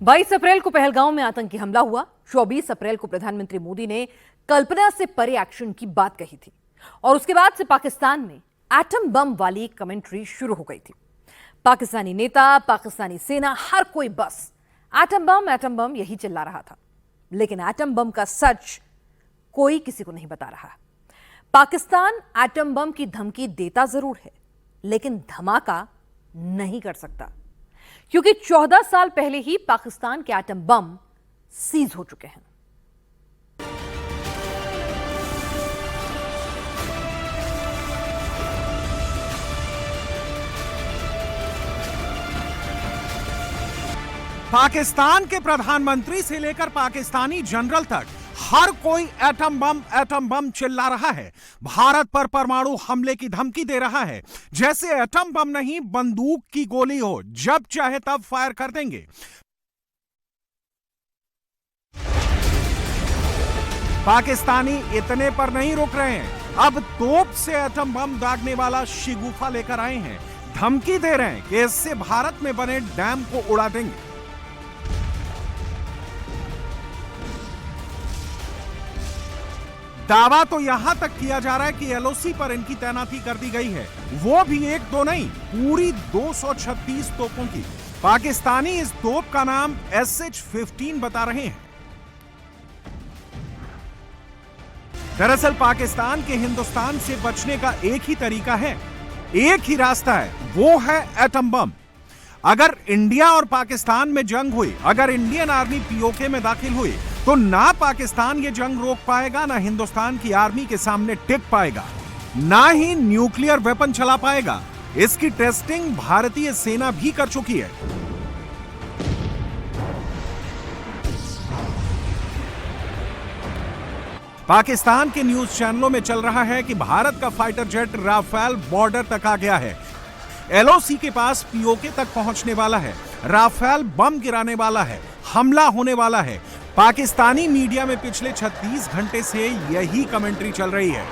22 अप्रैल को पहलगांव में आतंकी हमला हुआ। 24 अप्रैल को प्रधानमंत्री मोदी ने कल्पना से परे एक्शन की बात कही थी और उसके बाद से पाकिस्तान में एटम बम वाली कमेंट्री शुरू हो गई थी। पाकिस्तानी नेता, पाकिस्तानी सेना, हर कोई बस एटम बम यही चिल्ला रहा था। लेकिन एटम बम का सच कोई किसी को नहीं बता रहा। पाकिस्तान एटम बम की धमकी देता जरूर है, लेकिन धमाका नहीं कर सकता, क्योंकि 14 साल पहले ही पाकिस्तान के एटम बम सीज हो चुके हैं। पाकिस्तान के प्रधानमंत्री से लेकर पाकिस्तानी जनरल तक हर कोई एटम बम चिल्ला रहा है। भारत पर परमाणु हमले की धमकी दे रहा है, जैसे एटम बम नहीं बंदूक की गोली हो, जब चाहे तब फायर कर देंगे। पाकिस्तानी इतने पर नहीं रुक रहे हैं, अब तोप से एटम बम दागने वाला शिगुफा लेकर आए हैं। धमकी दे रहे हैं कि इससे भारत में बने डैम को उड़ा देंगे। दावा तो यहां तक किया जा रहा है कि एलओसी पर इनकी तैनाती कर दी गई है, वो भी एक दो नहीं, पूरी 236 तोपों की। पाकिस्तानी इस तोप का नाम SH-15 बता रहे हैं। दरअसल पाकिस्तान के हिंदुस्तान से बचने का एक ही तरीका है, एक ही रास्ता है, वो है एटम बम। अगर इंडिया और पाकिस्तान में जंग हुई, अगर इंडियन आर्मी पीओके में दाखिल हुई, तो ना पाकिस्तान ये जंग रोक पाएगा, ना हिंदुस्तान की आर्मी के सामने टिक पाएगा, ना ही न्यूक्लियर वेपन चला पाएगा। इसकी टेस्टिंग भारतीय सेना भी कर चुकी है। पाकिस्तान के न्यूज चैनलों में चल रहा है कि भारत का फाइटर जेट राफेल बॉर्डर तक आ गया है, एलओसी के पास पीओके तक पहुंचने वाला है, राफेल बम गिराने वाला है, हमला होने वाला है। पाकिस्तानी मीडिया में पिछले 36 घंटे से यही कमेंट्री चल रही है।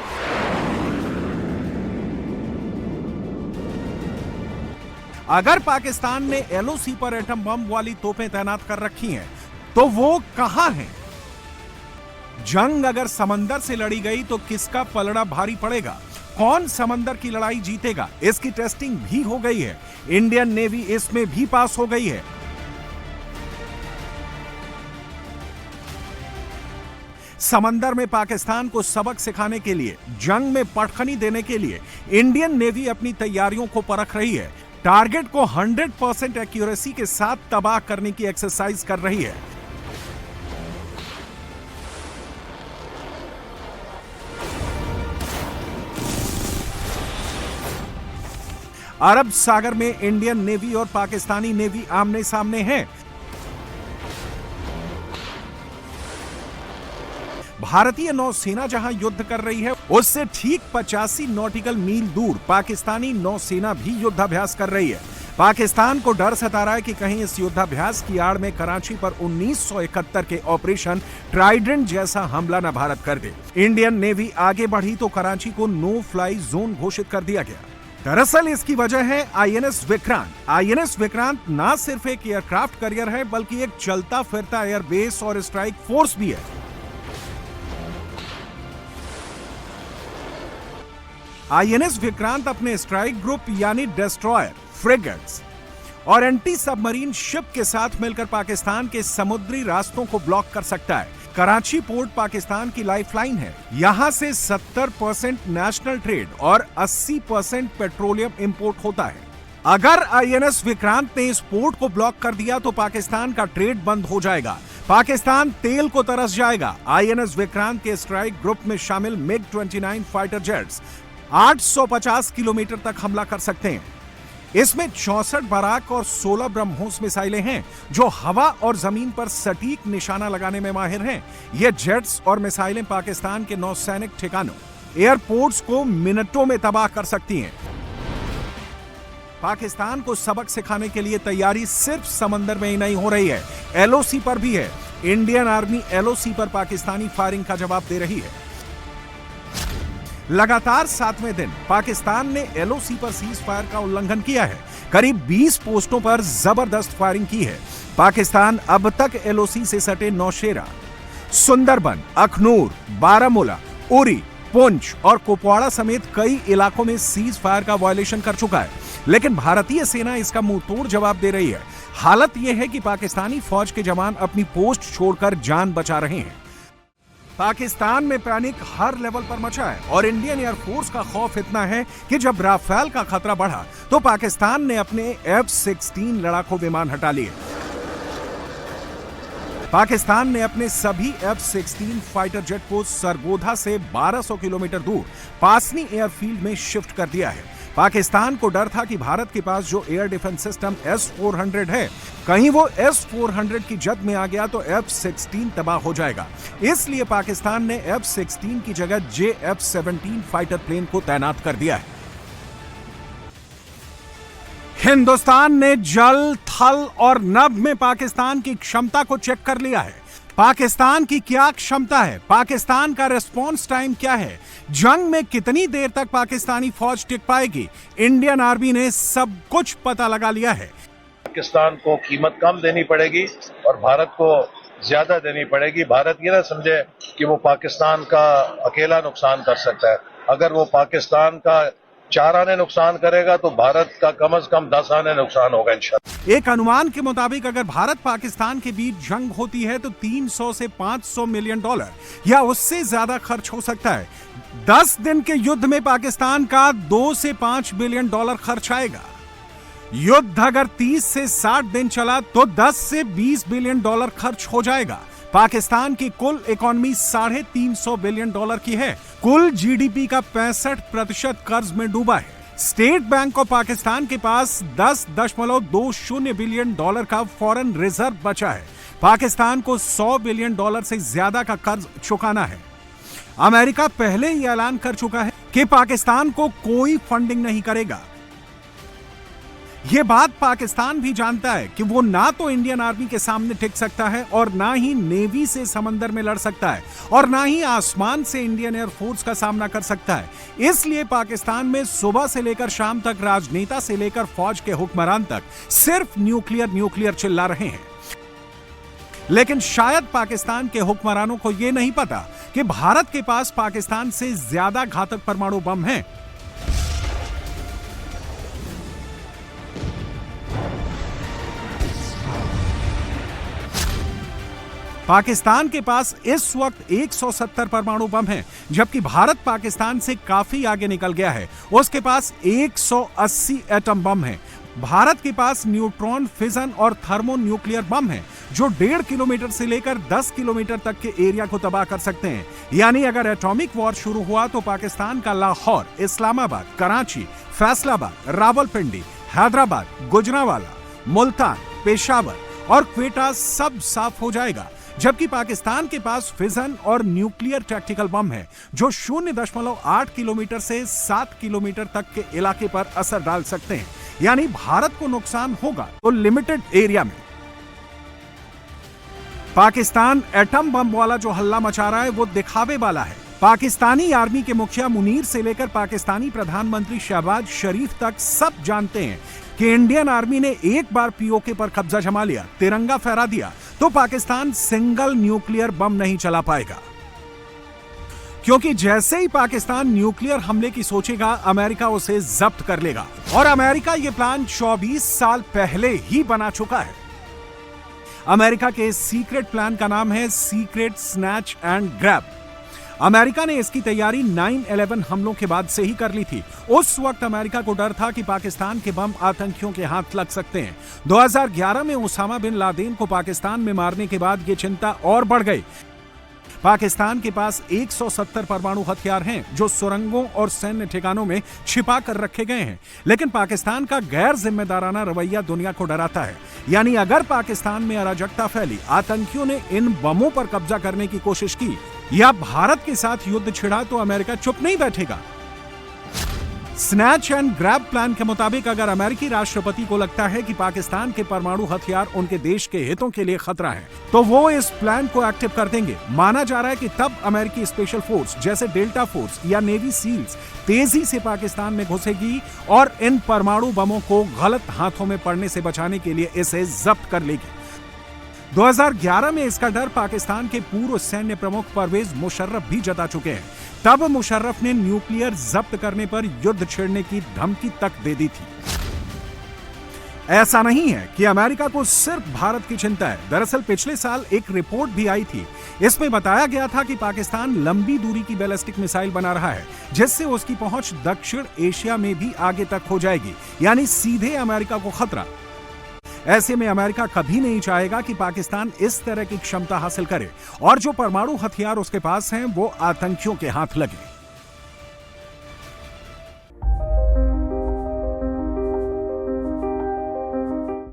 अगर पाकिस्तान ने एलओसी पर एटम बम वाली तोपें तैनात कर रखी हैं, तो वो कहां हैं? जंग अगर समंदर से लड़ी गई तो किसका पलड़ा भारी पड़ेगा? कौन समंदर की लड़ाई जीतेगा? इसकी टेस्टिंग भी हो गई है, इंडियन नेवी इसमें भी पास हो गई है। समंदर में पाकिस्तान को सबक सिखाने के लिए, जंग में पटखनी देने के लिए इंडियन नेवी अपनी तैयारियों को परख रही है। टारगेट को 100% एक्यूरेसी के साथ तबाह करने की एक्सरसाइज कर रही है। अरब सागर में इंडियन नेवी और पाकिस्तानी नेवी आमने सामने हैं। भारतीय नौसेना जहां युद्ध कर रही है, उससे ठीक 85 नॉटिकल मील दूर पाकिस्तानी नौसेना भी युद्धाभ्यास कर रही है। पाकिस्तान को डर सता रहा है कि कहीं इस युद्धाभ्यास की आड़ में कराची पर 1971 के ऑपरेशन ट्राइडेंट जैसा हमला न भारत कर दे। इंडियन नेवी आगे बढ़ी तो कराची को नो फ्लाई जोन घोषित कर दिया गया। दरअसल इसकी वजह है आईएनएस विक्रांत। आईएनएस विक्रांत ना सिर्फ एक एयरक्राफ्ट करियर है, बल्कि एक चलता फिरता एयरबेस और स्ट्राइक फोर्स भी है। आईएनएस विक्रांत अपने स्ट्राइक ग्रुप यानी डिस्ट्रॉयर, फ्रिगेट्स और एंटी सबमरीन शिप के साथ मिलकर पाकिस्तान के समुद्री रास्तों को ब्लॉक कर सकता है। कराची पोर्ट पाकिस्तान की लाइफलाइन है, यहां से 70% नेशनल ट्रेड और 80% पेट्रोलियम इंपोर्ट होता है। अगर आईएनएस विक्रांत ने इस पोर्ट को ब्लॉक कर दिया तो पाकिस्तान का ट्रेड बंद हो जाएगा, पाकिस्तान तेल को तरस जाएगा। आईएनएस विक्रांत के स्ट्राइक ग्रुप में शामिल MiG-29 फाइटर जेट्स 850 किलोमीटर तक हमला कर सकते हैं। इसमें 64 बराक और 16 ब्रह्मोस मिसाइलें हैं, जो हवा और जमीन पर सटीक निशाना लगाने में माहिर हैं। ये जेट्स और मिसाइलें पाकिस्तान के नौसैनिक ठिकानों, एयरपोर्ट्स को मिनटों में तबाह कर सकती हैं। पाकिस्तान को सबक सिखाने के लिए तैयारी सिर्फ समंदर में ही नहीं हो रही है, एलओसी पर भी है। इंडियन आर्मी एलओसी पर पाकिस्तानी फायरिंग का जवाब दे रही है। लगातार 7वें दिन पाकिस्तान ने एलओसी पर सीज फायर का उल्लंघन किया है। करीब 20 पोस्टों पर जबरदस्त फायरिंग की है। पाकिस्तान अब तक एलओसी से सटे नौशेरा, सुंदरबन, अखनूर, बारामूला, उरी, पुंछ और कुपवाड़ा समेत कई इलाकों में सीज फायर का वायलेशन कर चुका है, लेकिन भारतीय सेना इसका मुंहतोड़ जवाब दे रही है। हालत यह है कि पाकिस्तानी फौज के जवान अपनी पोस्ट छोड़कर जान बचा रहे हैं। पाकिस्तान में पैनिक हर लेवल पर मचा है और इंडियन एयरफोर्स का खौफ इतना है कि जब राफेल का खतरा बढ़ा तो पाकिस्तान ने अपने F-16 लड़ाकू विमान हटा लिए। पाकिस्तान ने अपने सभी F-16 फाइटर जेट को सरगोधा से 1200 किलोमीटर दूर पासनी एयरफील्ड में शिफ्ट कर दिया है। पाकिस्तान को डर था कि भारत के पास जो एयर डिफेंस सिस्टम S-400 है, कहीं वो S-400 की जद में आ गया तो F-16 तबाह हो जाएगा। इसलिए पाकिस्तान ने F-16 की जगह JF-17 फाइटर प्लेन को तैनात कर दिया है। हिंदुस्तान ने जल, थल और नभ में पाकिस्तान की क्षमता को चेक कर लिया है। पाकिस्तान की क्या क्षमता है, पाकिस्तान का रिस्पॉन्स टाइम क्या है, जंग में कितनी देर तक पाकिस्तानी फौज टिक पाएगी, इंडियन आर्मी ने सब कुछ पता लगा लिया है। पाकिस्तान को कीमत कम देनी पड़ेगी और भारत को ज्यादा देनी पड़ेगी। भारत ये ना समझे कि वो पाकिस्तान का अकेला नुकसान कर सकता है। अगर वो पाकिस्तान का 4 आने नुकसान करेगा तो भारत का कम से कम 10 आने नुकसान होगा इंशाअल्लाह। एक अनुमान के मुताबिक अगर भारत पाकिस्तान के बीच जंग होती है तो 300 से 500 मिलियन डॉलर या उससे ज्यादा खर्च हो सकता है। 10 दिन के युद्ध में पाकिस्तान का 2 से 5 बिलियन डॉलर खर्च आएगा। युद्ध अगर 30 से 60 दिन चला तो 10 से 20 बिलियन डॉलर खर्च हो जाएगा। पाकिस्तान की कुल इकोनॉमी 350 बिलियन डॉलर की है। कुल जीडीपी का 65% कर्ज में डूबा है। स्टेट बैंक ऑफ पाकिस्तान के पास 10.20 बिलियन डॉलर का फॉरेन रिजर्व बचा है। पाकिस्तान को 100 बिलियन डॉलर से ज्यादा का कर्ज चुकाना है। अमेरिका पहले ही ऐलान कर चुका है कि पाकिस्तान को कोई फंडिंग नहीं करेगा। यह बात पाकिस्तान भी जानता है कि वो ना तो इंडियन आर्मी के सामने टिक सकता है और ना ही नेवी से समंदर में लड़ सकता है और ना ही आसमान से इंडियन एयरफोर्स का सामना कर सकता है। इसलिए पाकिस्तान में सुबह से लेकर शाम तक राजनेता से लेकर फौज के हुक्मरान तक सिर्फ न्यूक्लियर चिल्ला रहे हैं। लेकिन शायद पाकिस्तान के हुक्मरानों को यह नहीं पता कि भारत के पास पाकिस्तान से ज्यादा घातक परमाणु बम हैं। पाकिस्तान के पास इस वक्त 170 परमाणु बम हैं, जबकि भारत पाकिस्तान से काफी आगे निकल गया है। उसके पास 180 एटम बम हैं। भारत के पास न्यूट्रॉन, फिजन और थर्मो न्यूक्लियर बम हैं, जो 1.5 किलोमीटर से लेकर 10 किलोमीटर तक के एरिया को तबाह कर सकते हैं। यानी अगर एटॉमिक वॉर शुरू हुआ तो पाकिस्तान का लाहौर, इस्लामाबाद, कराची, फैसलाबाद, रावलपिंडी, हैदराबाद, गुजरांवाला, मुल्तान, पेशावर और क्वेटा सब साफ हो जाएगा। जबकि पाकिस्तान के पास फिजन और न्यूक्लियर टैक्टिकल बम है, जो 0.8 किलोमीटर से 7 किलोमीटर तक के इलाके पर असर डाल सकते हैं। यानी भारत को नुकसान होगा तो लिमिटेड एरिया में। पाकिस्तान एटम बम वाला जो हल्ला मचा रहा है वो दिखावे वाला है। पाकिस्तानी आर्मी के मुखिया मुनीर से लेकर पाकिस्तानी प्रधानमंत्री शहबाज शरीफ तक सब जानते हैं कि इंडियन आर्मी ने एक बार पीओके पर कब्जा जमा लिया, तिरंगा फहरा दिया, तो पाकिस्तान सिंगल न्यूक्लियर बम नहीं चला पाएगा। क्योंकि जैसे ही पाकिस्तान न्यूक्लियर हमले की सोचेगा, अमेरिका उसे जब्त कर लेगा और अमेरिका यह प्लान 24 साल पहले ही बना चुका है। अमेरिका के इस सीक्रेट प्लान का नाम है secret snatch and grab. America ने इसकी तैयारी 9/11 हमलों के बाद से ही कर ली थी। उस वक्त अमेरिका को डर था कि पाकिस्तान के बम आतंकियों के हाथ लग सकते हैं। 2011 में उसामा बिन लादेन को पाकिस्तान में मारने के बाद ये चिंता और बढ़ गई। पाकिस्तान के पास 170 परमाणु हथियार हैं, जो सुरंगों और सैन्य ठिकानों में छिपा कर रखे गए हैं। लेकिन पाकिस्तान का गैर जिम्मेदाराना रवैया दुनिया को डराता है। यानी अगर पाकिस्तान में अराजकता फैली, आतंकियों ने इन बमों पर कब्जा करने की कोशिश की या भारत के साथ युद्ध छिड़ा, तो अमेरिका चुप नहीं बैठेगा। स्नैच एंड ग्रैब प्लान के मुताबिक अगर अमेरिकी राष्ट्रपति को लगता है कि पाकिस्तान के परमाणु हथियार उनके देश के हितों के लिए खतरा है, तो वो इस प्लान को एक्टिव कर देंगे। माना जा रहा है कि तब अमेरिकी स्पेशल फोर्स जैसे डेल्टा फोर्स या नेवी सील्स तेजी से पाकिस्तान में घुसेगी और इन परमाणु बमों को गलत हाथों में पड़ने से बचाने के लिए इसे जब्त कर लेगी। 2011 में इसका डर पाकिस्तान के पूर्व सैन्य प्रमुख परवेज मुशर्रफ भी जता चुके हैं। तब मुशर्रफ ने न्यूक्लियर जब्त करने पर युद्ध छेड़ने की धमकी तक दे दी थी। ऐसा नहीं है कि अमेरिका को सिर्फ भारत की चिंता है। दरअसल पिछले साल एक रिपोर्ट भी आई थी। इसमें बताया गया था कि पाकिस्तान लंबी दूरी की बैलिस्टिक मिसाइल बना रहा है, जिससे उसकी पहुंच दक्षिण एशिया में भी आगे तक हो जाएगी, यानी सीधे अमेरिका को खतरा। ऐसे में अमेरिका कभी नहीं चाहेगा कि पाकिस्तान इस तरह की क्षमता हासिल करे और जो परमाणु हथियार उसके पास हैं वो आतंकियों के हाथ लगे।